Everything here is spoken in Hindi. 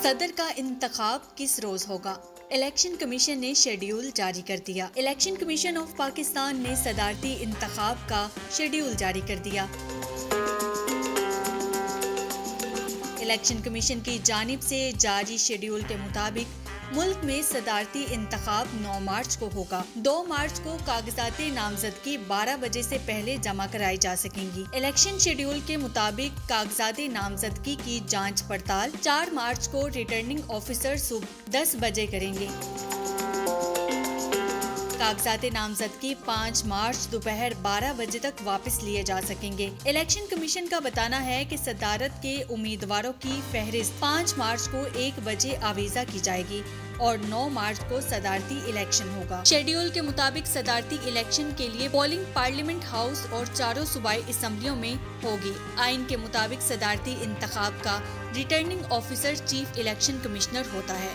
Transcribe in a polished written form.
सदर का इंतखाब किस रोज होगा? इलेक्शन कमीशन ने शेड्यूल जारी कर दिया। इलेक्शन कमीशन ऑफ पाकिस्तान ने सदारती इंतखाब का शेड्यूल जारी कर दिया। इलेक्शन कमीशन की जानिब से जारी शेड्यूल के मुताबिक मुल्क में सदारती इंतखाब 9 मार्च को होगा। 2 मार्च को कागजाते नामजदगी 12 बजे से पहले जमा कराई जा सकेंगी। इलेक्शन शेड्यूल के मुताबिक कागजाते नामजदगी की जांच पड़ताल 4 मार्च को रिटर्निंग ऑफिसर सुबह 10 बजे करेंगे। कागजाते नामजदगी 5 मार्च दोपहर 12 बजे तक वापस लिए जा सकेंगे। इलेक्शन कमीशन का बताना है कि सदारत के उम्मीदवारों की फहरिस्त 5 मार्च को 1 बजे आवीजा की जाएगी और 9 मार्च को सदारती इलेक्शन होगा। शेड्यूल के मुताबिक सदारती इलेक्शन के लिए पोलिंग पार्लियामेंट हाउस और चारों सूबाई असम्बलियों में होगी। आइन के मुताबिक सदारती इंतखाब का returning officer chief election commissioner होता है।